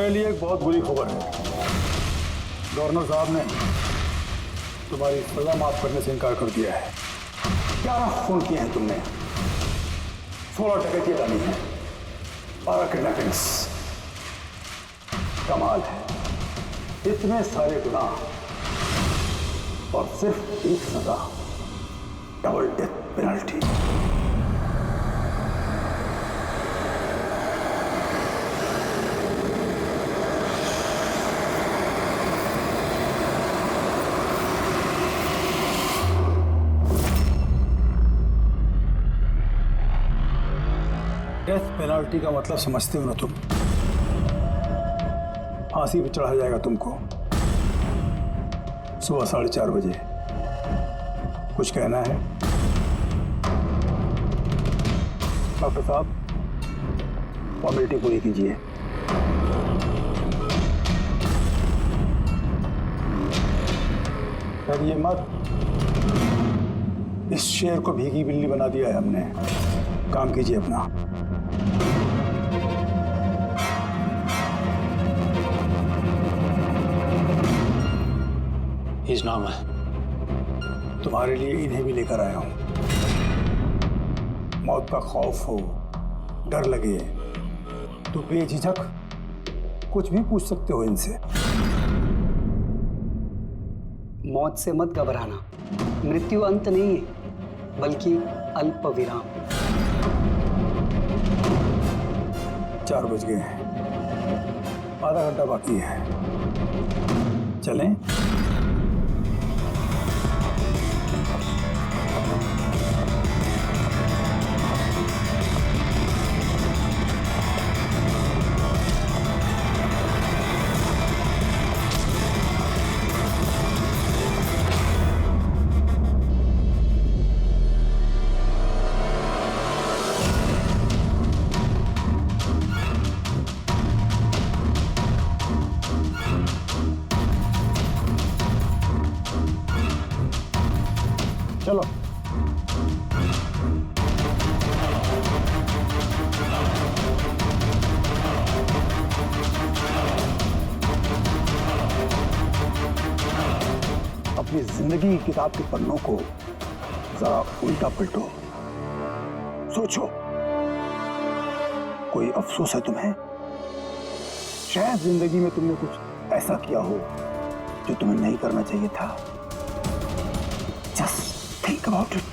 तुम्हारे लिए एक बहुत बुरी खबर है। गवर्नर साहब ने तुम्हारी सजा माफ करने से इनकार कर दिया है। 11 खून किए हैं तुमने, 16 डकैती डाली है, 12 किडनैपिंग्स। कमाल है, इतने सारे गुनाह और सिर्फ एक सजा, double death penalty. Death penalty का मतलब समझते हो ना तुम? फांसी पे चढ़ाया जाएगा तुमको सुबह 4:30 बजे। कुछ कहना है डॉक्टर साहब? फॉर्मेलिटी पूरी कीजिए। डरिए मत, इस शेर को भीगी बिल्ली बना दिया है हमने। काम कीजिए अपना। His नाम है। तुम्हारे लिए इन्हें भी लेकर आया हूं। मौत का खौफ हो, डर लगे तो बेझिझक कुछ भी पूछ सकते हो इनसे। मौत से मत घबराना, मृत्यु अंत नहीं है बल्कि अल्प विराम। 4 बज गए हैं, आधा घंटा बाकी है। चलें? चलो। अपनी जिंदगी की किताब के पन्नों को जरा उल्टा पलटो, सोचो कोई अफसोस है तुम्हें? शायद जिंदगी में तुमने कुछ ऐसा किया हो जो तुम्हें नहीं करना चाहिए था। Just think about it.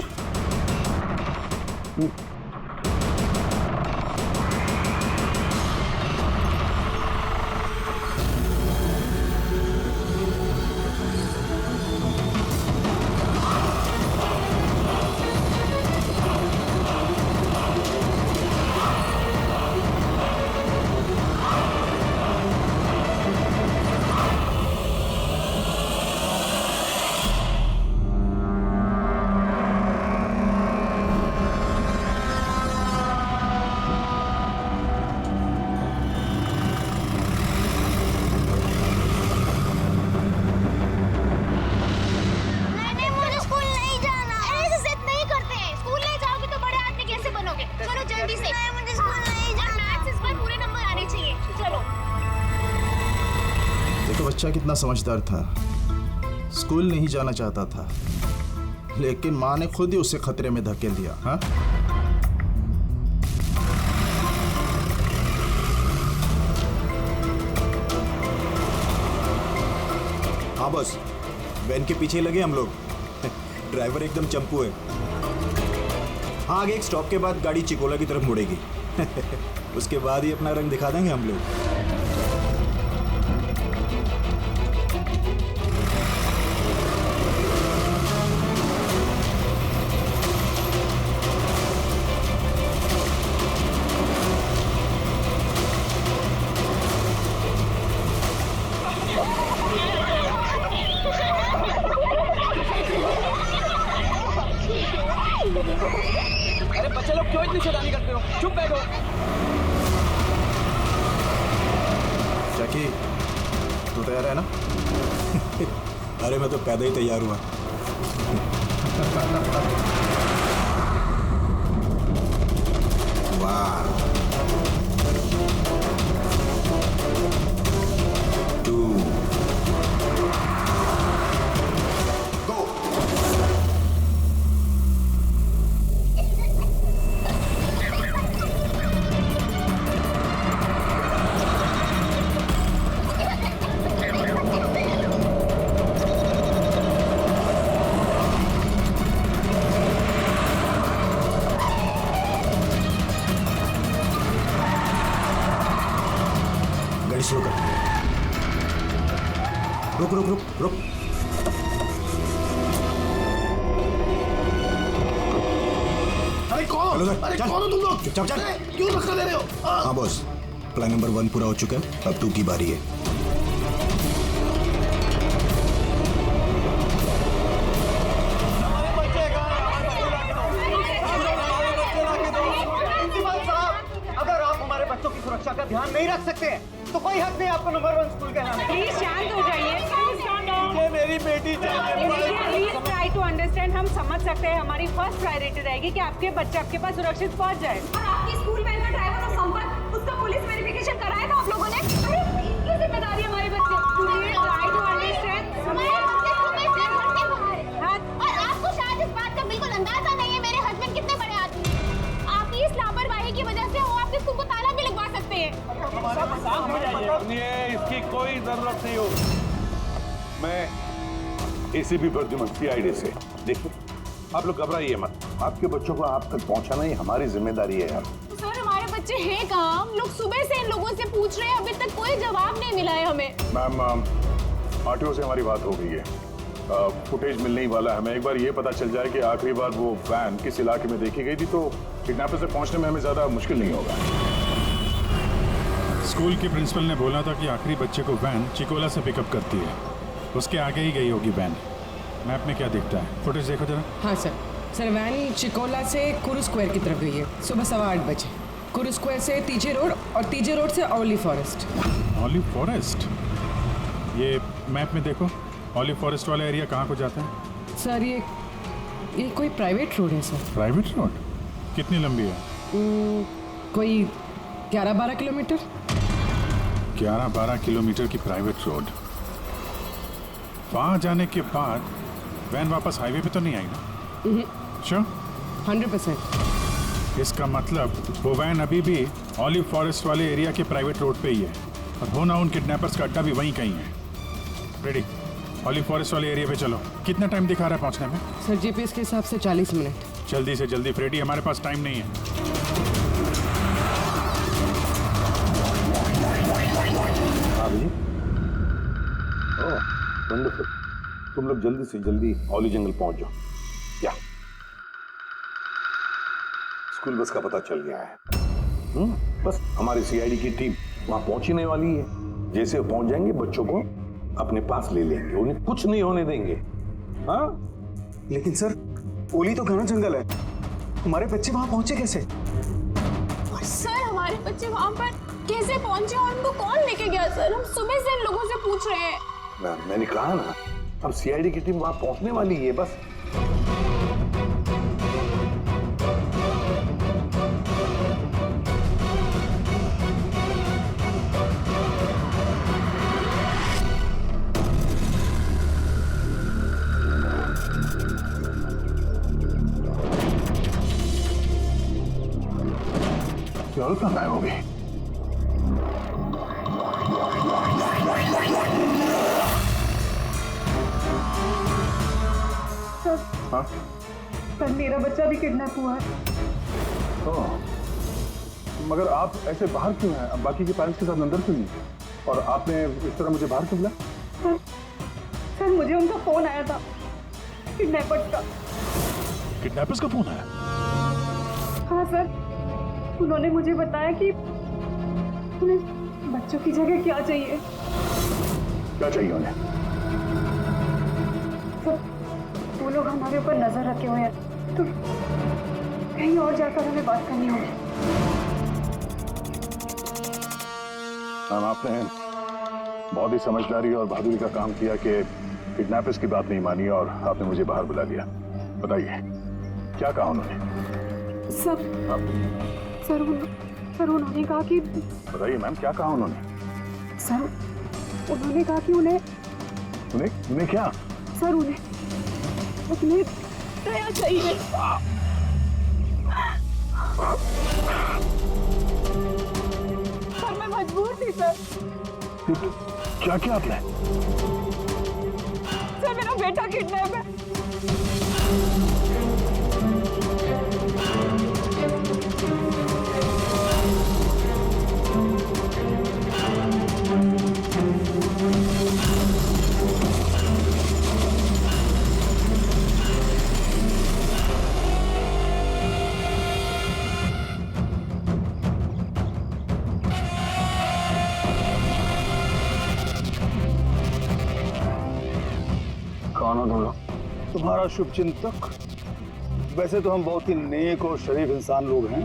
बच्चा कितना समझदार था, स्कूल नहीं जाना चाहता था, लेकिन माँ ने खुद ही उसे खतरे में धकेल दिया। हाँ, हाँ बस, वैन के पीछे लगे हम लोग। ड्राइवर एकदम चंपू है। हाँ, आगे एक स्टॉप के बाद गाड़ी चिकोला की तरफ मुड़ेगी। उसके बाद ही अपना रंग दिखा देंगे हम लोग। अरे बच्चे लोग क्यों इतनी शैतानी करते हो? चुप बैठो। जैकी, तू तैयार है ना? अरे मैं तो पैदा ही तैयार हुआ। वाह, रुक रुक रुक रुक। अरे कौन? हेलो सर, अरे चल। कौन हो तुम लोग? चल, चल। अरे, क्यों धक्का दे रहे हो? हाँ बॉस, प्लान नंबर 1 पूरा हो चुका है, अब 2 की बारी है। अगर आप हमारे बच्चों की सुरक्षा का ध्यान नहीं रख सकते हैं तो कोई हक नहीं आपको नंबर 1 स्कूल कहलाने का। प्लीज शांत हो जाइए। मुझे मेरी बेटी चाहिए। Please try to understand. हम समझ सकते हैं, हमारी फर्स्ट प्रायोरिटी रहेगी कि आपके बच्चा आपके पास सुरक्षित पहुंच जाए। और आपकी स्कूल वैन का ड्राइवर और संपर्क, उसका पुलिस वेरिफिकेशन कराया था आप लोगों ने? अरे इनकी जिम्मेदारी है हमारे बच्चे। Please try to understand. हमारे बच्चे सुबह से घर के बाहर हैं। हाँ। और आपको शायद इस बात का बिल्कुल अंदाजा नहीं है मेरे हस्बैंड कितने बड़े आदमी हैं। आपकी इस लापरवाही की वजह से वो आपके स्कूल को ताला भी लगवा सकते हैं। ये इसकी कोई जरूरत नहीं हो। मैं एसीपी प्रद्युमन सीआईडी से। देखिए, आप लोग घबराइए मत, आपके बच्चों को आप तक पहुंचाना ही हमारी जिम्मेदारी है यार। सर हमारे बच्चे हैं कहाँ? हम लोग सुबह से इन लोगों से पूछ रहे हैं, अभी तक कोई जवाब नहीं मिला है हमें। मैम, आरटीओ से हमारी बात हो गई है, फुटेज मिलने ही वाला है। हमें एक बार ये पता चल जाए कि आखिरी बार वो वैन किस इलाके में देखी गई थी, तो किडनैपर से पहुंचने में हमें ज्यादा मुश्किल नहीं होगा। स्कूल के प्रिंसिपल ने बोला था कि आखिरी बच्चे को वैन चिकोला से पिकअप करती है, उसके आगे ही गई होगी वैन। मैप में क्या दिखता है? फुटेज देखो जरा। हाँ सर वैन चिकोला से कुरू स्क्वायर की तरफ गई है सुबह 8:15 बजे। कुरू स्क्वायर से तीजे रोड और तीजे रोड से ऑलिव फॉरेस्ट। Olive forest? ये मैप में देखो, ऑलिव फॉरेस्ट वाला एरिया कहाँ को जाता है? सर ये कोई प्राइवेट रोड है सर। Private road? कितनी लंबी है? कोई 11-12 किलोमीटर। 11-12 किलोमीटर की प्राइवेट रोड। वहाँ जाने के बाद वैन वापस हाईवे पे तो नहीं आई ना? श्योर? 100%। इसका मतलब वो वैन अभी भी ऑलिव फॉरेस्ट वाले एरिया के प्राइवेट रोड पे ही है, और हो ना उन किडनैपर्स का अड्डा भी वहीं कहीं है। रेडी, ऑलिव फॉरेस्ट वाले एरिया पे चलो। कितना टाइम दिखा रहा है पहुंचने में? सर जीपीएस के हिसाब से 40 मिनट। जल्दी से जल्दी फ्रेडी, हमारे पास टाइम नहीं है। हाँ भैया, ओह वंडरफुल। तुम लोग जल्दी से जल्दी ऑलिव जंगल पहुंच जाओ। या स्कूल बस का पता चल गया है। बस हमारी सीआईडी की टीम वहां पहुंचने वाली है। जैसे वो पहुंच जाएंगे, बच्चों को अपने पास ले लेंगे, उन्हें कुछ नहीं होने देंगे। हाँ, लेकिन सर, ओली तो घना जंगल है, हमारे बच्चे वहां पहुंचे कैसे? सर हमारे बच्चे वहाँ पर कैसे पहुंचे और उनको कौन लेके गया? सर हम सुबह से इन लोगों से पूछ रहे हैं। मैंने कहा ना, अब सीआईडी की टीम वहां पहुंचने वाली है। बस क्या कहाँ गायब हो गई? हाँ? सर मेरा बच्चा भी किडनैप हुआ है। ओह, मगर आप ऐसे बाहर क्यों हैं? अब बाकी के पेरेंट्स के साथ अंदर क्यों नहीं? और आपने इस तरह मुझे बाहर क्यों बुलाया? सर मुझे उनका फोन आया था, किडनैपर्स का। किडनैपर्स का फोन आया? हाँ सर, उन्होंने मुझे बताया कि उन्हें बच्चों की जगह क्या चाहिए। क्या चाहिए उन्हें? सर वो लोग हमारे ऊपर नजर रखे हुए हैं, तो कहीं और जाकर हमें बात करनी होगी। मैम, आपने बहुत ही समझदारी और बहादुरी का काम किया कि किडनैपर्स की बात नहीं मानी और आपने मुझे बाहर बुला लिया। बताइए, क्या कहा उन्होंने? सर उन्होंने कहा कि बताइए मैम, क्या कहा उन्होंने? सर उन्होंने कहा कि उन्हें उन्हें क्या? सर उन्हें दया चाहिए। सर मैं मजबूर थी सर। क्या किया आपने? सर मेरा बेटा किडनैप है। शुभचिंतक, वैसे तो हम बहुत ही नेक और शरीफ इंसान लोग हैं,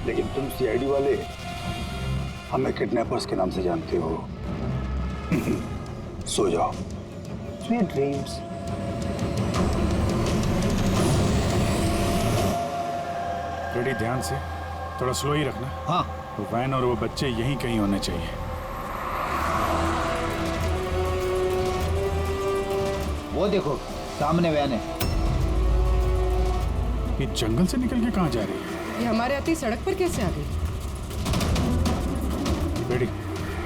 लेकिन तुम सीआईडी वाले हमें किडनैपर्स के नाम से जानते हो। सो जाओ, स्वीट ड्रीम्स। रेडी, ध्यान से, थोड़ा स्लो ही रखना। हाँ। वो वैन और वो बच्चे यहीं कहीं होने चाहिए। वो देखो, सामने वैन है। ये जंगल से निकल के कहाँ जा रही है? ये हमारे आती सड़क पर कैसे आ गई? रेडी,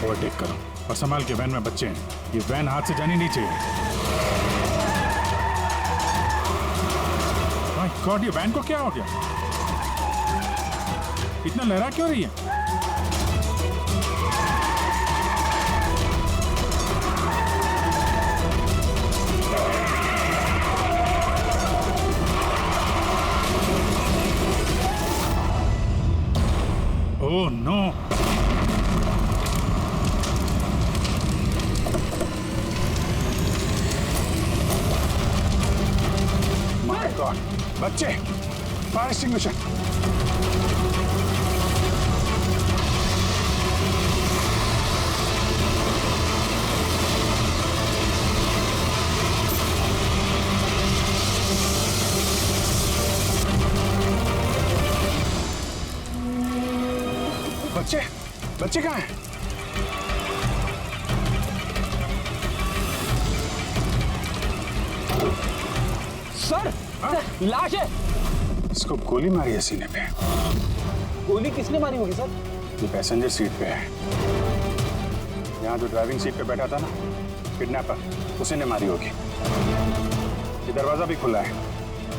ओवरटेक करो और संभाल के, वैन में बच्चे हैं। ये वैन हाथ से जानी नहीं चाहिए। माय गॉड, ये वैन को क्या हो गया? इतना लहरा क्यों रही है? Oh no! माय गॉड, बच्चे, फायर एक्सटिंग्विशर। बच्चे, बच्चे कहाँ हैं? सर, लाश है। इसको गोली मारी है सीने पे। गोली किसने मारी होगी सर? ये पैसेंजर सीट पे है। यहाँ जो ड्राइविंग सीट पे बैठा था ना, किडनैपर, उसी ने मारी होगी। ये दरवाजा भी खुला है,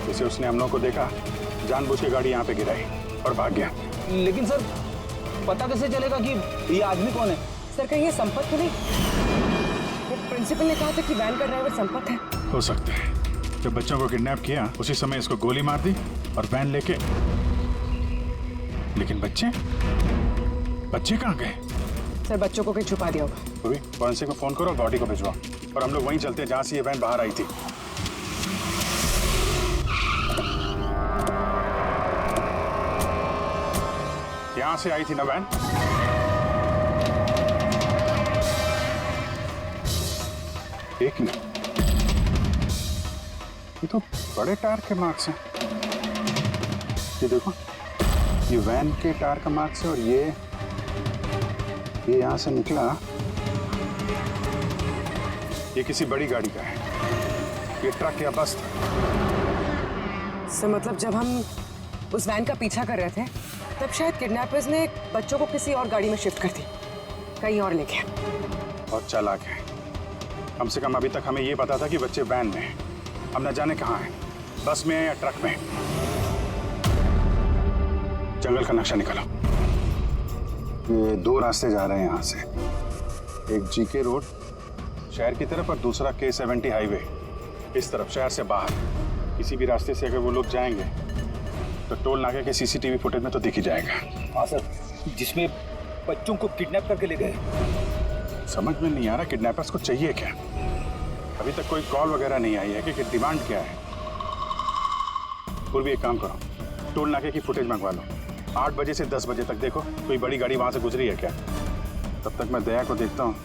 जैसे उसने हम लोग को देखा, जानबूझ के गाड़ी यहाँ पे गिराई और भाग गया। लेकिन सर, पता कैसे चलेगा कि ये आदमी कौन है? सर, कहीं ये संपत तो नहीं? वो प्रिंसिपल ने कहा था कि वैन का ड्राइवर संपत है। हो सकता है। जब बच्चों को किडनैप किया उसी समय इसको गोली मार दी और वैन लेके। लेकिन बच्चे, बच्चे कहाँ गए? सर, बच्चों को कहीं छुपा दिया होगा। अभी फॉरेंसिक को फोन करो और बॉडी को भिजवाओ, और हम लोग वहीं चलते हैं जहाँ से ये वैन बाहर आई थी। यहाँ से आई थी ना वैन? एक मिनट, ये तो बड़े टायर के मार्क्स हैं। ये देखो, ये वैन के टायर का मार्क्स है, और ये यहाँ से निकला, ये किसी बड़ी गाड़ी का है। ये ट्रक या बस था। सर, मतलब जब हम उस वैन का पीछा कर रहे थे, तब शायद किडनैपर्स ने बच्चों को किसी और गाड़ी में शिफ्ट कर दी, कहीं और लेके। बहुत चालाक है। कम से कम अभी तक हमें ये पता था कि बच्चे वैन में हैं। हम न जाने कहाँ हैं, बस में है या ट्रक में। जंगल का नक्शा निकालो। ये दो रास्ते जा रहे हैं यहाँ से, एक जीके रोड शहर की तरफ और दूसरा K70 हाईवे इस तरफ, शहर से बाहर। किसी भी रास्ते से अगर वो लोग जाएंगे तो टोल नाके के CCTV फुटेज में तो दिख ही जाएगा। हाँ सर, जिसमें बच्चों को किडनैप करके ले गए। समझ में नहीं आ रहा किडनैपर्स को चाहिए क्या। अभी तक कोई कॉल वगैरह नहीं आई है कि डिमांड क्या है। पूर्वी, एक काम करो, टोल नाके की फुटेज मंगवा लो। 8 बजे से 10 बजे तक देखो कोई बड़ी गाड़ी वहां से गुजरी है क्या। तब तक मैं दया को देखता हूँ,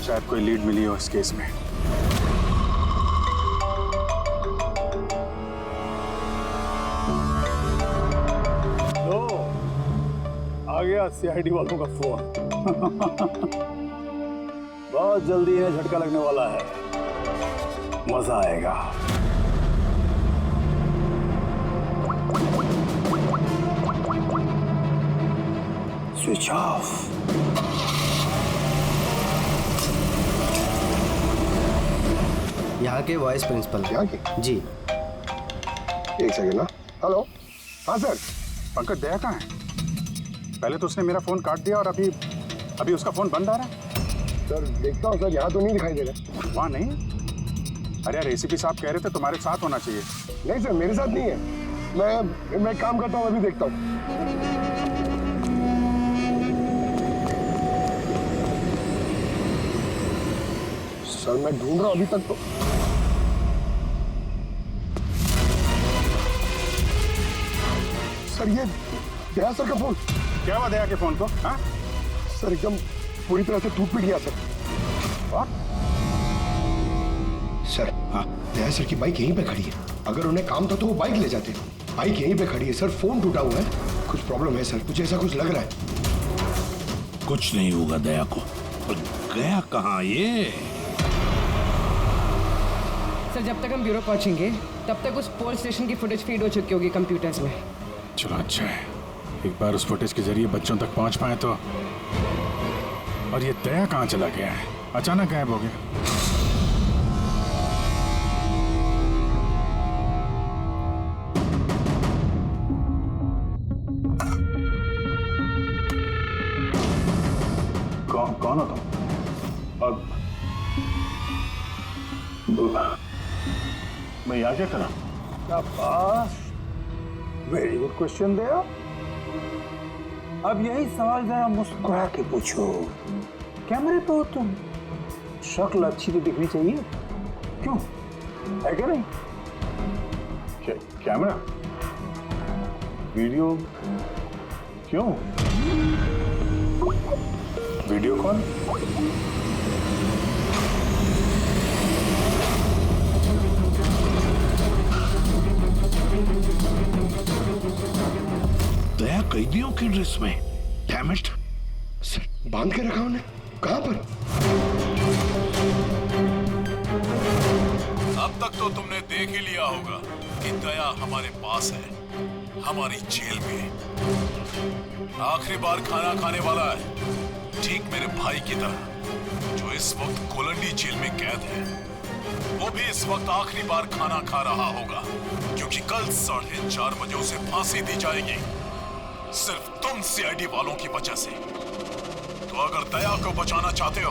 शायद कोई लीड मिली हो इस केस में। लो, आ गया CID वालों का फोन। बहुत जल्दी इन्हें झटका लगने वाला है, मजा आएगा। Switch off. यहाँ के वाइस प्रिंसिपल। यहाँ के? जी। एक सेकंड ना। हेलो, हाँ सर। पंकज, दया कहाँ है? पहले तो उसने मेरा फोन काट दिया और अभी उसका फोन बंद आ रहा है। सर देखता हूँ सर, यहाँ तो नहीं दिखाई दे रहा। वहाँ नहीं? अरे यार, ACP साहब कह रहे थे तुम्हारे साथ होना चाहिए। नहीं सर, मेरे साथ नहीं है। मैं काम करता हूँ, अभी देखता हूँ। सर मैं ढूंढ रहा हूँ अभी तक तो। सर ये दया सर का फोन। क्या हुआ दया के फोन को? हाँ सर एकदम पूरी तरह से टूट पिट गया सर। सर हाँ, दया सर की बाइक यहीं पे खड़ी है। अगर उन्हें काम था तो वो बाइक ले जाते। बाइक यहीं पे खड़ी है सर, फोन टूटा हुआ है। कुछ प्रॉब्लम है सर, कुछ ऐसा कुछ लग रहा है। कुछ नहीं होगा दया को। पर गया कहाँ ये? सर जब तक हम ब्यूरो पहुंचेंगे तब तक उस पोल स्टेशन की फुटेज फीड हो चुकी होगी कंप्यूटर्स में। चलो अच्छा है, एक बार उस फुटेज के जरिए बच्चों तक पहुंच पाए तो। और ये दया कहाँ चला गया है? अचानक गायब हो गया। कौन हो तुम? और मैं यहाँ क्या करा? वेरी गुड क्वेश्चन दया। अब यही सवाल जरा मुस्कुरा के पूछो। कैमरे पे हो तुम, शक्ल अच्छी तो दिखनी चाहिए, क्यों है क्या नहीं? कैमरा वीडियो क्यों? वीडियो कौन? दया कैदियों की ड्रेस में। Damn it. सर बांध के रखा उन्हें, कहां पर? अब तक तो तुमने देख ही लिया होगा कि दया हमारे पास है, हमारी जेल में। आखिरी बार खाना खाने वाला है, ठीक मेरे भाई की तरह, जो इस वक्त कोलंडी जेल में कैद है। वो भी इस वक्त आखिरी बार खाना खा रहा होगा, क्योंकि कल 4:30 बजे उसे फांसी दी जाएगी, सिर्फ तुम सीआईडी वालों की वजह से। तो अगर दया को बचाना चाहते हो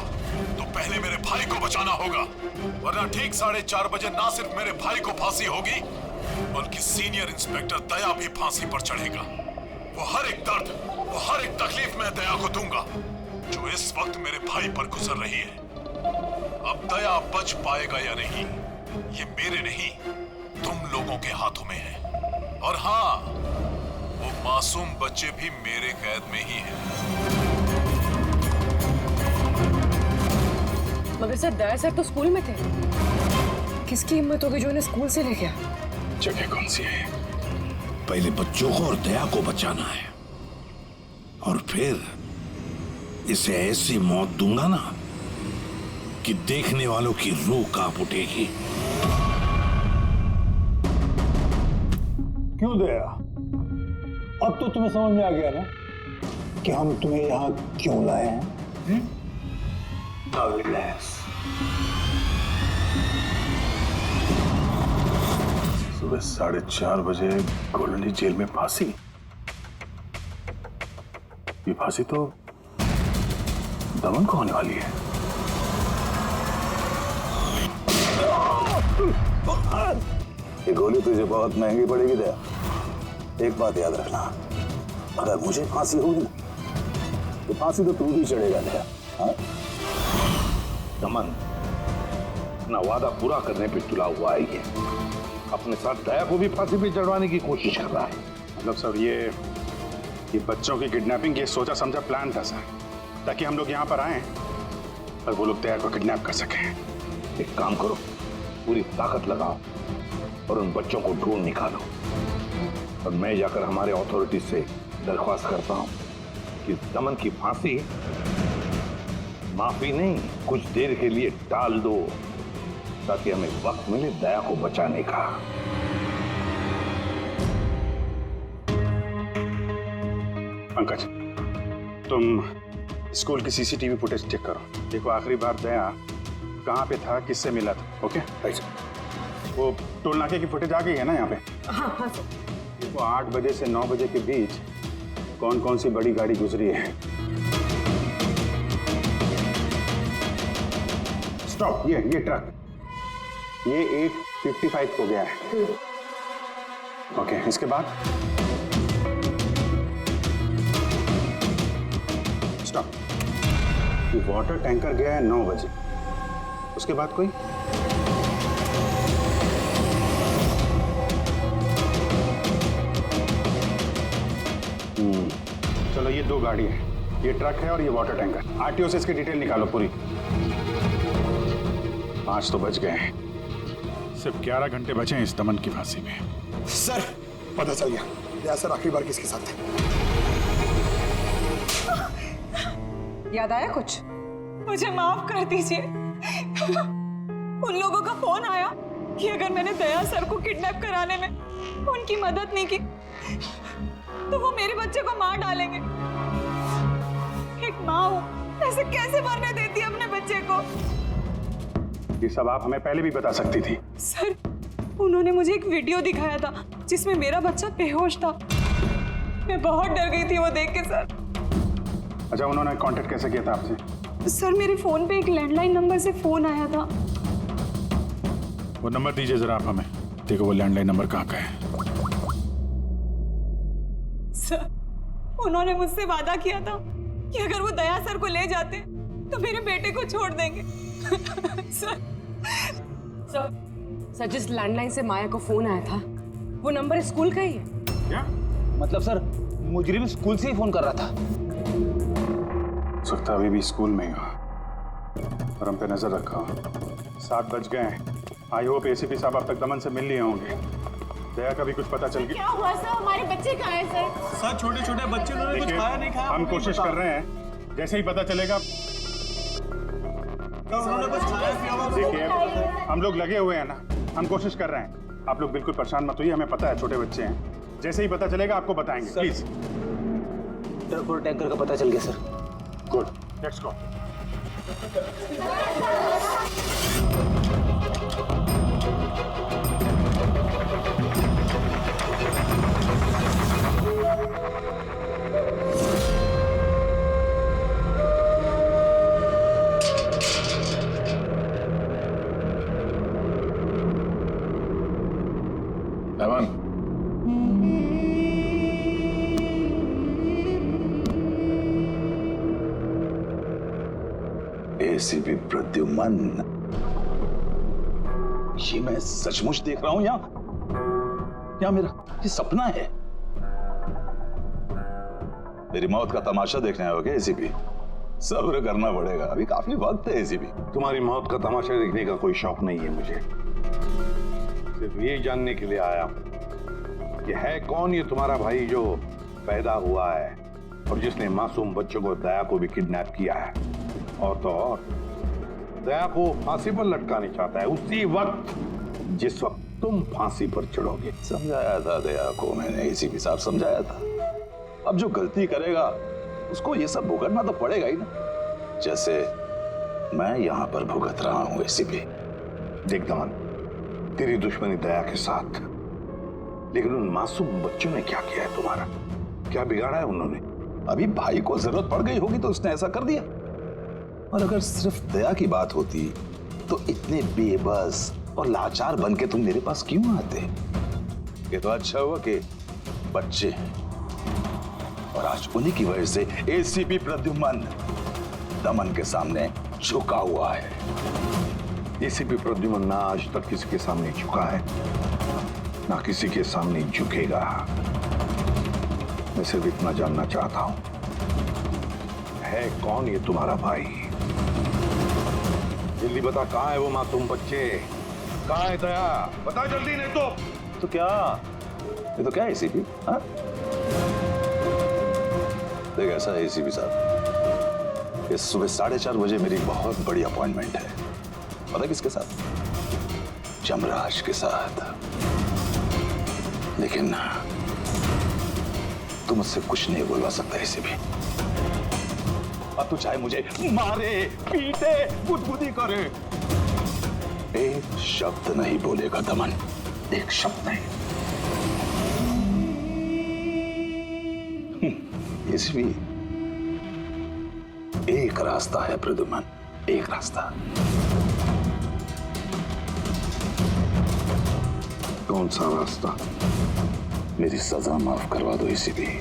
तो पहले मेरे भाई को बचाना होगा, वरना ठीक 4:30 बजे ना सिर्फ मेरे भाई को फांसी होगी, बल्कि सीनियर इंस्पेक्टर दया भी फांसी पर चढ़ेगा। वो हर एक दर्द, वो हर एक तकलीफ मैं दया को दूंगा जो इस वक्त मेरे भाई पर गुजर रही है। अब दया बच पाएगा या नहीं, ये मेरे नहीं, तुम लोगों के हाथों में है। और हाँ, वो मासूम बच्चे भी मेरे कैद में ही हैं। मगर सर दया सर तो स्कूल में थे। किसकी हिम्मत होगी जो उन्हें स्कूल से ले गया? जगह कौन सी है? पहले बच्चों को और दया को बचाना है, और फिर इसे ऐसी मौत दूंगा ना कि देखने वालों की रूह कांप उठेगी। क्यों दया? अब तो तुम्हें समझ में आ गया ना कि हम तुम्हें यहाँ क्यों लाए हैं? Now relax. सुबह 4:30 बजे कोलंडी जेल में फांसी। ये फांसी तो दमन को होने वाली है। ये गोली तुझे बहुत महंगी पड़ेगी दया। एक बात याद रखना, अगर मुझे फांसी होगी ना तो फांसी तो तू भी चढ़ेगा दया। हाँ? दमन अपना वादा पूरा करने पे तुला हुआ है ये। अपने साथ दया को भी फांसी पे चढ़वाने की कोशिश कर रहा है। मतलब सर ये बच्चों की किडनैपिंग ये सोचा समझा प्लान था सर, ताकि हम लोग यहाँ पर आए और वो लोग दया को किडनैप कर सकें। एक काम करो, पूरी ताकत लगाओ और उन बच्चों को ढूंढ निकालो, और मैं जाकर हमारे अथॉरिटी से दरख्वास्त करता हूँ कि दमन की फांसी माफी नहीं, कुछ देर के लिए टाल दो, ताकि हमें वक्त मिले दया को बचाने का। पंकज, तुम स्कूल की सीसीटीवी फुटेज चेक करो, देखो आखिरी बार दया कहाँ पे था, किससे मिला था। ओके वो टोल नाके की फुटेज आ गई है ना यहाँ पे? हाँ हाँ सर। देखो 8 बजे से 9 बजे के बीच कौन कौन सी बड़ी गाड़ी गुजरी है। स्टॉप, ये ट्रक, ये 8:55 को गया है। ओके, इसके बाद स्टॉप, ये वाटर टैंकर गया है 9 बजे, उसके बाद कोई? चलो ये 2 गाड़ी है, ये ट्रक है और ये वाटर टैंकर। आरटीओ से इसकी डिटेल निकालो पूरी। 5 तो बज गए हैं। सिर्फ 11 घंटे बचे हैं इस दमन की फांसी में। सर पता चल गया, दया सर आखिरी बार किसके साथ थे। याद आया कुछ? मुझे माफ कर दीजिए। उन लोगों का फोन आया कि अगर मैंने दया सर को किडनैप कराने में उनकी मदद नहीं की तो वो मेरे बच्चे को मार डालेंगे। एक माँ हूँ, ऐसे कैसे मरने देती अपने बच्चे को? ये सब आप हमें पहले भी बता सकती थी। सर, उन्होंने मुझे एक वीडियो दिखाया था जिसमें मेरा बच्चा बेहोश था। मैं बहुत डर गई थी वो देख के सर। अच्छा, उन्होंने कांटेक्ट कैसे किया था आपसे? सर, मेरे फोन पे एक लैंडलाइन नंबर से फोन आया था। वो नंबर दीजिए जरा आप हमें। देखो वो लैंडलाइन नंबर कहाँ का है। सर, उन्होंने मुझसे वादा किया था कि अगर वो दया सर को ले जाते तो मेरे बेटे को छोड़ देंगे। सर, जिस लैंडलाइन से माया को फोन आया था वो नंबर स्कूल का ही है। क्या मतलब सर, मुजरिम स्कूल से ही फोन कर रहा था। सकता अभी भी स्कूल में ही हो और हम पे नजर रखा। 7 बज गए हैं। आई होप एसीपी साहब अब तक दमन से मिल लिए होंगे। दया का भी कुछ पता चल गया? क्या हुआ सर? हमारे बच्चे कहाँ हैं सर? सर, छोटे छोटे बच्चे, उन्होंने कुछ खाया नहीं खाया। हम कोशिश कर रहे हैं, जैसे ही पता चलेगा। उन्होंने कुछ खाया पिया हुआ। देखिए, हम लोग लगे हुए हैं ना, हम कोशिश कर रहे हैं। आप लोग बिल्कुल परेशान मत होइए, हमें पता है छोटे बच्चे हैं। जैसे ही पता चलेगा आपको बताएंगे। प्लीज। ट्रक और टैंकर का पता चल गया sir. Good, let's go. Daman, ACP Pradyuman, ये मैं सचमुच देख रहा हूं या मेरा ये सपना है? मेरी मौत का तमाशा देखने आओगे एसीपी? सब्र करना पड़ेगा, अभी काफी वक्त है एसीपी। तुम्हारी मौत का तमाशा देखने का कोई शौक नहीं है मुझे। सिर्फ ये जानने के लिए आया हूं कि है कौन ये तुम्हारा भाई जो पैदा हुआ है और जिसने मासूम बच्चों को, दया को भी किडनैप किया है। और तो और दया को फांसी पर लटकाना चाहता है उसी वक्त जिस वक्त तुम फांसी पर चढ़ोगे। समझाया था दया को मैंने, एसीपी साहब समझाया था। अब जो गलती करेगा उसको ये सब भुगतना तो पड़ेगा ही ना, जैसे मैं यहाँ पर भुगत रहा हूँ एसीपी। देख दमन, तेरी दुश्मनी दया के साथ, लेकिन उन मासूम बच्चों ने क्या किया है तुम्हारा? क्या बिगाड़ा है उन्होंने? अभी भाई को जरूरत पड़ गई होगी तो उसने ऐसा कर दिया। और अगर सिर्फ दया की बात होती तो इतने बेबस और लाचार बन के तुम मेरे पास क्यों आते? ये तो अच्छा हुआ कि बच्चे हैं और आज उन्हीं की वजह से एसीपी प्रद्युमन दमन के सामने झुका हुआ है। एसीपी प्रद्युमन ना आज तक किसी के सामने झुका है, ना किसी के सामने झुकेगा। मैं सिर्फ इतना जानना चाहता हूं, है कौन ये तुम्हारा भाई? जल्दी बता, कहाँ है वो मासूम बच्चे? कहाँ है दया? बता जल्दी, नहीं तो क्या? ये तो क्या है एसीपी? हाँ, देख ऐसा है एसीपी साहब, इस सुबह 4:30 बजे मेरी बहुत बड़ी अपॉइंटमेंट है। पता किसके साथ? जमराज के साथ। लेकिन तुम मुझसे कुछ नहीं बोलवा सकता एसीपी। अब तो चाहे मुझे मारे, पीटे, बुदबुदी करे, एक शब्द नहीं बोलेगा दमन, एक शब्द नहीं। एसीपी, एक रास्ता है प्रद्युमन, एक रास्ता। कौन सा रास्ता? मेरी सजा माफ करवा दो एसीपी।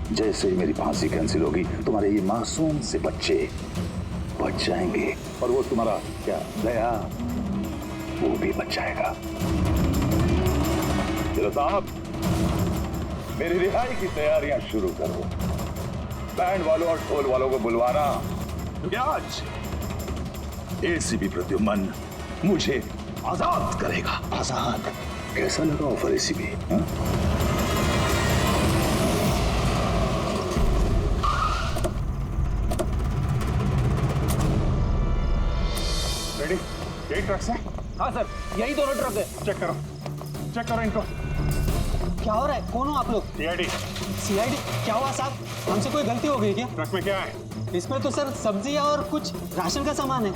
जैसे ही मेरी फांसी कैंसिल होगी तुम्हारे ये मासूम से बच्चे बच जाएंगे और वो तुम्हारा क्या दया, वो भी बच जाएगा। साहब, मेरी रिहाई की तैयारियां शुरू करो। बैंड वालों और ढोल वालों को बुलवाना, क्योंकि आज एसीपी प्रद्युमन मुझे आजाद करेगा। आजाद? कैसा लगा ऑफर एसीपी? रेडी? यही ट्रक से? हाँ सर, यही दोनों ट्रक है। चेक करो इनको। क्या हो रहा है? कौन हो आप लोग? सीआईडी? क्या हुआ साहब? हमसे कोई गलती हो गई क्या? ट्रक में क्या है? इसमें तो सर सब्जियां और कुछ राशन का सामान है।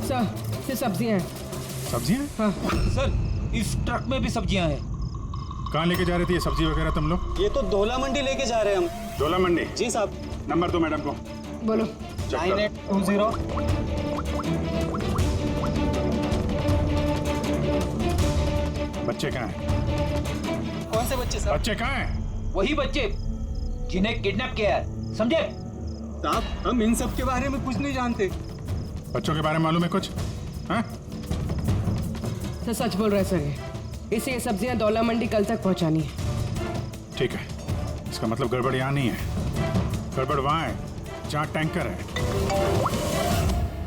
सर, सिर्फ सब्जियां हैं। सब्जियां? हाँ। सर, इस ट्रक में भी सब्जियां हैं। कहाँ लेके जा रहे थे ये सब्जी वगैरह तुम लोग? ये तो डोला मंडी लेके जा रहे हैं हम। डोला मंडी? जी साहब। नंबर दो मैडम को। बोलो। 9820। बच्चे कहाँ हैं? कौन से बच्चे साहब? बच्चे कहाँ हैं? वही बच्चे जिन्हें किडनैप किया है, समझे? साहब, हम इन सब के बारे में कुछ नहीं जानते। बच्चों के बारे में मालूम है कुछ? हाँ? सर सच बोल रहे सर, इसे ये सब्जियां दौला मंडी कल तक पहुंचानी है। ठीक है, इसका मतलब गड़बड़ यहाँ नहीं है, गड़बड़ वहाँ है जहाँ टैंकर है।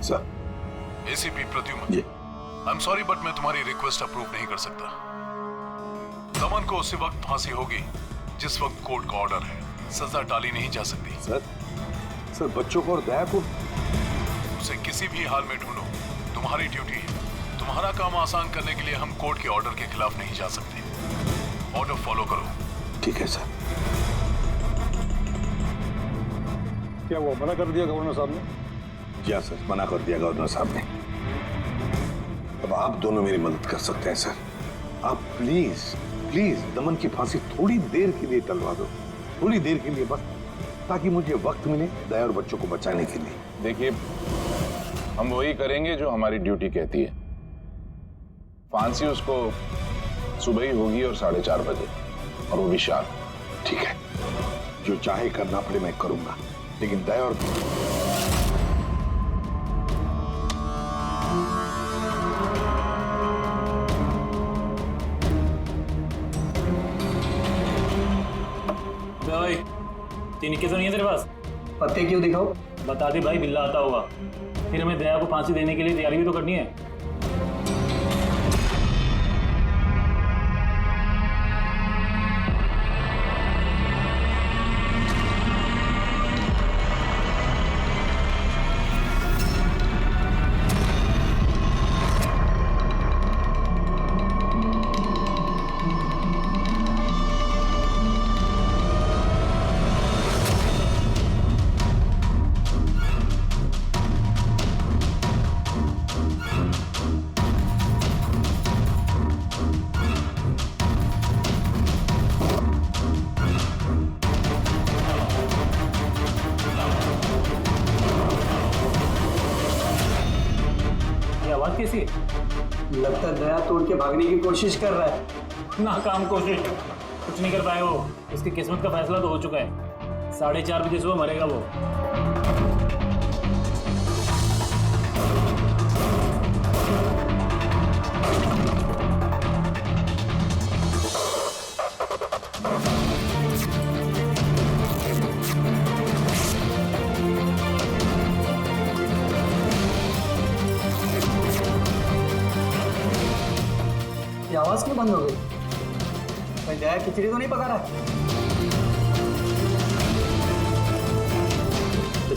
Sir. ACP Pradyuman, I am sorry but मैं तुम्हारी रिक्वेस्ट अप्रूव नहीं कर सकता। दमन को उसी वक्त फांसी होगी जिस वक्त कोर्ट का ऑर्डर है, सजा टाली नहीं जा सकती। सर बच्चों को और दया को उसे किसी भी हाल में ढूंढो, तुम्हारी ड्यूटी है। तुम्हारा काम आसान करने के लिए हम कोर्ट के ऑर्डर के खिलाफ नहीं जा सकते। ऑर्डर फॉलो करो। ठीक है सर। क्या वो मना कर दिया गवर्नर साहब ने? जी सर, मना कर दिया गवर्नर साहब ने। अब आप दोनों मेरी मदद कर सकते हैं सर। आप प्लीज दमन की फांसी थोड़ी देर के लिए टलवा दो, थोड़ी देर के लिए बस, ताकि मुझे वक्त मिले दया और बच्चों को बचाने के लिए। देखिए, हम वही करेंगे जो हमारी ड्यूटी कहती है। फांसी उसको सुबह ही होगी और 4:30 बजे, और वो भी शार्प। ठीक है, जो चाहे करना पड़े मैं करूंगा, लेकिन दया और भाई तीनिके तो नहीं है तेरे पास? पत्ते क्यों दिखाओ? बता दे भाई, बिल्ला आता होगा। फिर हमें दया को फांसी देने के लिए तैयारी भी तो करनी है। कैसी? लगता दया तोड़ के भागने की कोशिश कर रहा है। नाकाम कोशिश, कुछ नहीं कर पाए वो। उसकी किस्मत का फैसला तो हो चुका है। 4:30 बजे सुबह मरेगा वो। आवाज क्यों बंद हो गई? भाई दया खिचड़ी तो नहीं पका रहा?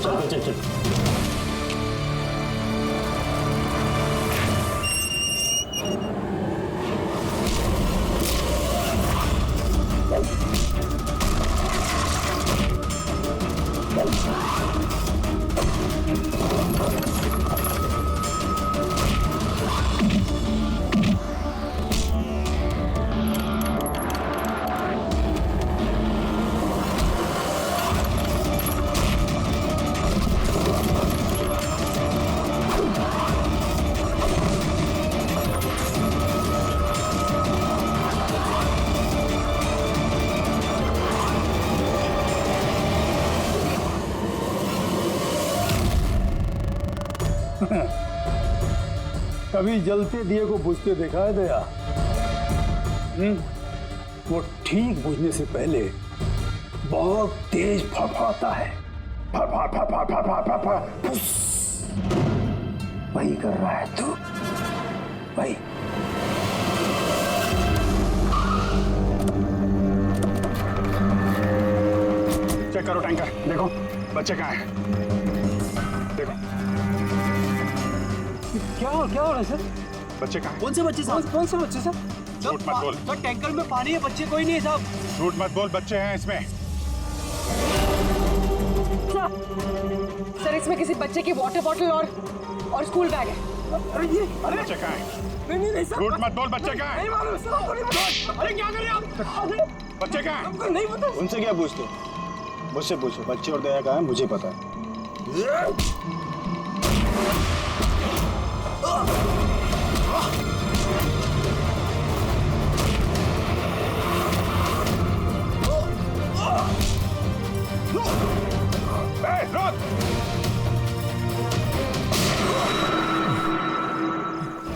चल। कभी जलते दिए को बुझते देखा है दया? वो ठीक बुझने से पहले बहुत तेज फड़फड़ाता है। फड़फड़ फड़फड़ फड़फड़ फड़फड़ फुस। वही कर रहा है तू, वही। चेक करो टैंकर, देखो बच्चे कहाँ हैं? देखो क्या हो रहा है सर? बच्चे कहाँ हैं? कौन से बच्चे साहब? कौन से बच्चे साहब? झूठ मत बोल। सर टैंकर में पानी है, बच्चे कोई नहीं है साहब। झूठ मत बोल, बच्चे हैं इसमें। सर इसमें किसी बच्चे की वाटर बॉटल और स्कूल बैग है। अरे बच्चे कहाँ हैं? नहीं सर। झूठ मत बोल, बच्चे कहाँ हैं? नहीं मालूम सर। अरे क्या कर रहे हैं आप? बच्चे कहाँ हैं? हमको नहीं पता। उनसे क्या पूछते? मुझसे पूछो, बच्चे और दया कहाँ है मुझे पता है।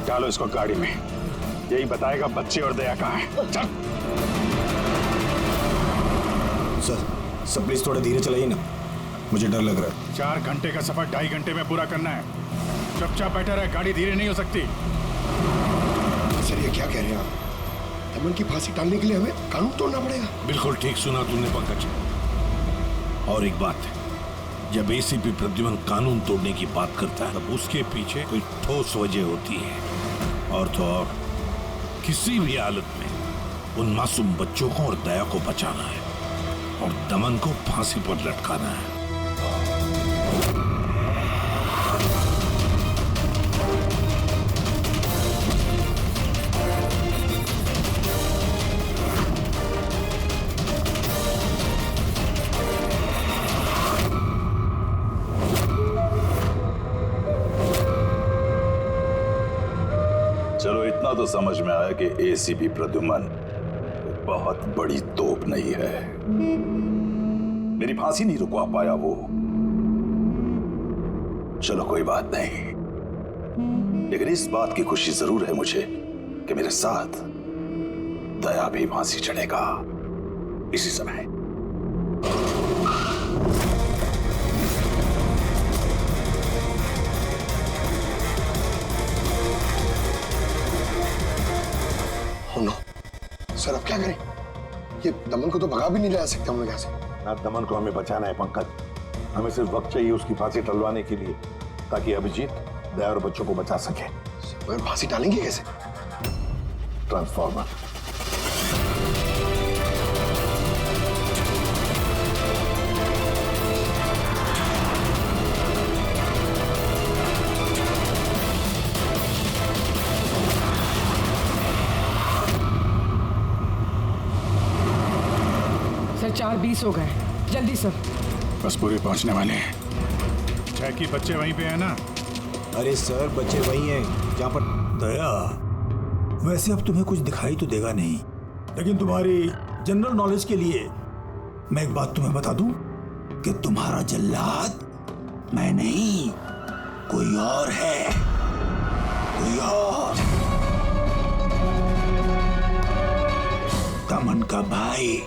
डालो इसको गाड़ी में, यही बताएगा बच्चे और दया कहाँ है। चल। सर प्लीज थोड़ा धीरे चलाइए ना, मुझे डर लग रहा है। 4 घंटे का सफर 2.5 घंटे में पूरा करना है। चुपचाप बैठा रहे, गाड़ी धीरे नहीं हो सकती। सर ये क्या कह रहे हैं आप? दमन की फांसी टालने के लिए हमें कानून तोड़ना पड़ेगा? बिल्कुल ठीक सुना तुमने पंकज। और एक बात, जब एसीपी प्रद्युमन कानून तोड़ने की बात करता है तब उसके पीछे कोई ठोस वजह होती है। और तो और किसी भी हालत में उन मासूम बच्चों को और दया को बचाना है और दमन को फांसी पर लटकाना है। चलो इतना तो समझ में आया कि एसीपी प्रद्युमन बहुत बड़ी तोप नहीं है। मेरी फांसी नहीं रुकवा पाया वो। चलो कोई बात नहीं, लेकिन इस बात की खुशी जरूर है मुझे कि मेरे साथ दया भी फांसी चढ़ेगा इसी समय। सर अब क्या करें? ये दमन को तो भगा भी नहीं ले जा सकते हम लोग यहाँ से। ना दमन को हमें बचाना है पंकज, हमें सिर्फ वक्त चाहिए उसकी फांसी टलवाने के लिए, ताकि अभिजीत दया और बच्चों को बचा सके। मगर फांसी टालेंगे कैसे? ट्रांसफॉर्मर। सर 4:20 हो गए, जल्दी सर। बस पूरे पहुंचने वाले हैं। क्या कि बच्चे वहीं पे हैं ना? अरे सर बच्चे वहीं हैं जहाँ पर दया। वैसे अब तुम्हें कुछ दिखाई तो देगा नहीं, लेकिन तुम्हारी जनरल नॉलेज के लिए मैं एक बात तुम्हें बता दूं कि तुम्हारा जल्लाद मैं नहीं, कोई और है, कोई और। दमन का भाई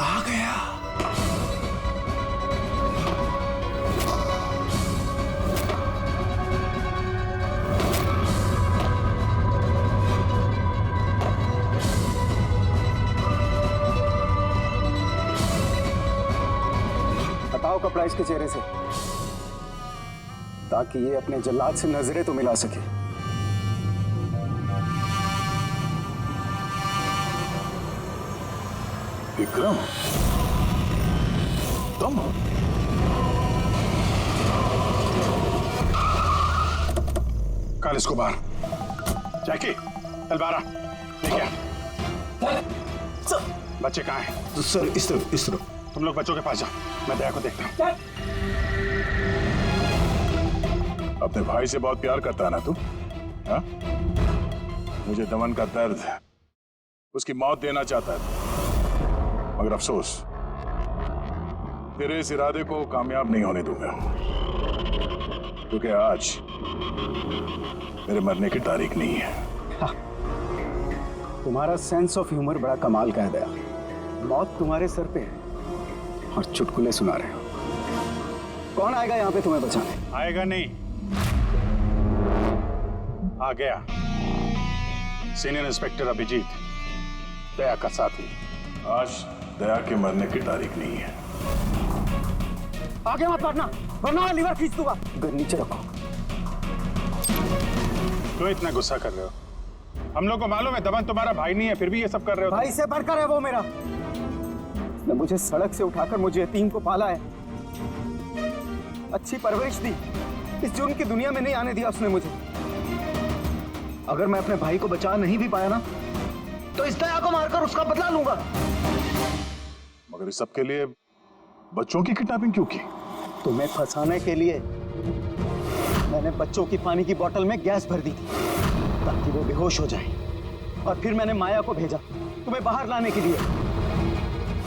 आ गया। हटाओ कपड़ा इसके चेहरे से, ताकि ये अपने जल्लाद से नजरें तो मिला सके। विक्रम, तुम? काल इसको बाहर। जैकी, तलवारा लेके आ। बच्चे कहाँ हैं? सर इस तरफ, इस तरफ। तुम लोग बच्चों के पास जाओ, मैं दया को देखता हूँ। अपने भाई से बहुत प्यार करता है ना तू? हाँ? मुझे दमन का दर्द, उसकी मौत देना चाहता है, मगर अफसोस तेरे इस इरादे को कामयाब नहीं होने दूंगा। क्योंकि आज मेरे मरने की तारीख नहीं है। तुम्हारा सेंस ऑफ ह्यूमर बड़ा कमाल का है दया। मौत तुम्हारे सर पे है और चुटकुले सुना रहे हो। कौन आएगा यहाँ पे तुम्हें बचाने? आएगा नहीं, आ गया सीनियर इंस्पेक्टर अभिजीत, दया का साथी। आज दया के मरने की तारीख नहीं है। आगे मत बढ़ना वरना लीवर खींच दूंगा। gun नीचे रखो। क्यों इतना गुस्सा कर रहे हो? हम लोग को मालूम है दमन तुम्हारा भाई नहीं है, फिर भी ये सब कर रहे हो। भाई से बढ़कर है वो मेरा। उसने मुझे सड़क से उठाकर मुझे यतीम को पाला है, अच्छी परवरिश दी, इस जुर्म की दुनिया में नहीं आने दिया उसने मुझे। अगर मैं अपने भाई को बचा नहीं भी पाया ना, तो इस दया को मारकर उसका बदला लूंगा। मगर इस सब के लिए बच्चों की किडनैपिंग क्यों की? तुम्हें फंसाने के लिए मैंने बच्चों की पानी की बोतल में गैस भर दी थी ताकि वो बेहोश हो जाए, और फिर मैंने माया को भेजा तुम्हें बाहर लाने के लिए।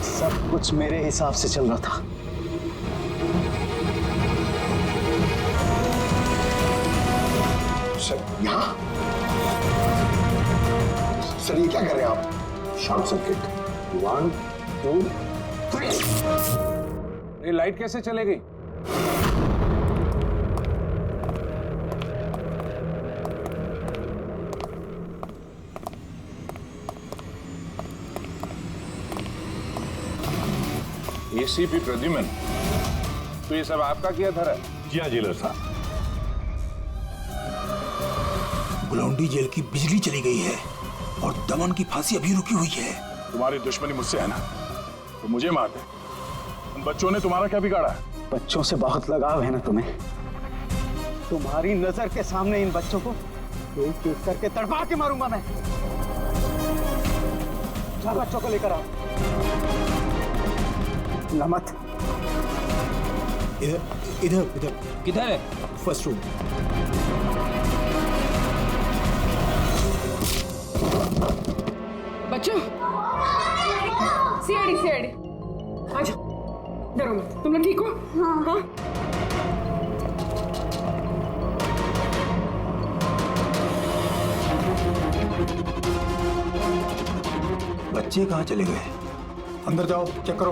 सब कुछ मेरे हिसाब से चल रहा था। सर यहाँ? सर ये क्या कर रहे हैं आप? Short circuit. 1 2 3। ये लाइट कैसे चलेगी? एसीपी प्रद्युमन, तो ये सब आपका किया था? जी हाँ जेलर साहब। गुलौंडी जेल की बिजली चली गई है और दमन की फांसी अभी रुकी हुई है। तुम्हारी दुश्मनी मुझसे है ना, तो मुझे मार दे। उन बच्चों ने तुम्हारा क्या बिगाड़ा है? बच्चों से बहुत लगाव है ना तुम्हें। तुम्हारी नजर के सामने इन बच्चों को एक एक करके तड़पा के मारूंगा मैं। जा बच्चों को लेकर आओ। लमत इधर इधर इधर। किधर है? First room. बच्चों, सीआईडी आजा, डरो मत। तुम लोग ठीक हो? हाँ। बच्चे कहाँ चले गए? अंदर जाओ, चेक करो।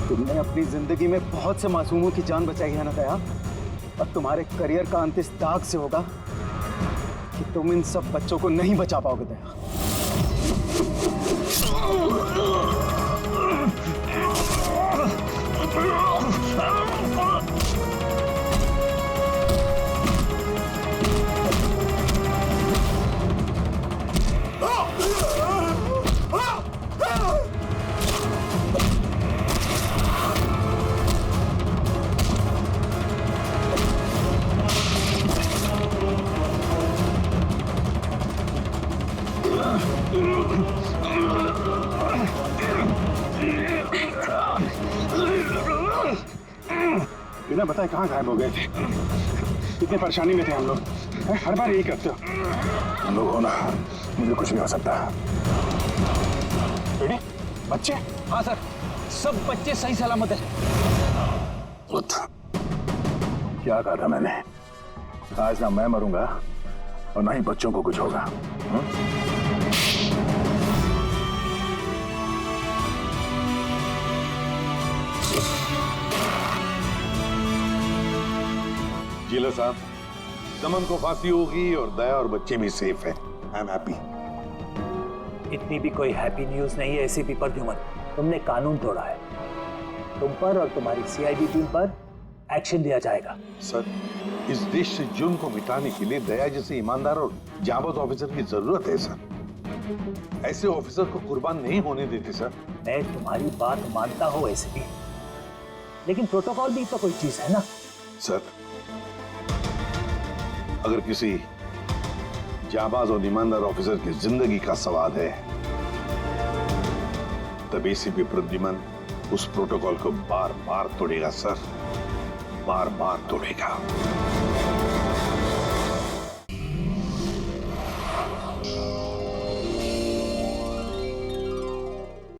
तुमने अपनी जिंदगी में बहुत से मासूमों की जान बचाई है ना दया, और तुम्हारे करियर का अंत इस दाग से होगा कि तुम इन सब बच्चों को नहीं बचा पाओगे दया। बिना बताए कहाँ गायब हो गए थे? कितने परेशानी में थे हम लोग। हर बार यही करते हो। हम लोग हो ना, मुझे कुछ नहीं हो सकता। बेटी, बच्चे? हाँ सर, सब बच्चे सही सलामत है। क्या कहा था मैंने? आज ना मैं मरूंगा और ना ही बच्चों को कुछ होगा। जेलर साहब, दमन को फांसी होगी और दया और बच्चे भी सेफ हैं। I am happy. इतनी भी कोई हैप्पी न्यूज नहीं है एसीपी प्रद्युमन। तुमने कानून तोड़ा है। तुम पर और तुम्हारी सीआईडी टीम पर एक्शन लिया जाएगा। सर, इस देश से जुर्म को मिटाने के लिए दया जैसे ईमानदार और जाबाज ऑफिसर की जरूरत है सर। ऐसे ऑफिसर को कुर्बान नहीं होने देते सर। मैं तुम्हारी बात मानता हूँ एसीपी, लेकिन प्रोटोकॉल भी तो कोई चीज है ना। सर, अगर किसी जाबाज और ईमानदार ऑफिसर की जिंदगी का सवाल है, तब एसीपी प्रद्युमन उस प्रोटोकॉल को बार बार तोड़ेगा सर, बार बार तोड़ेगा।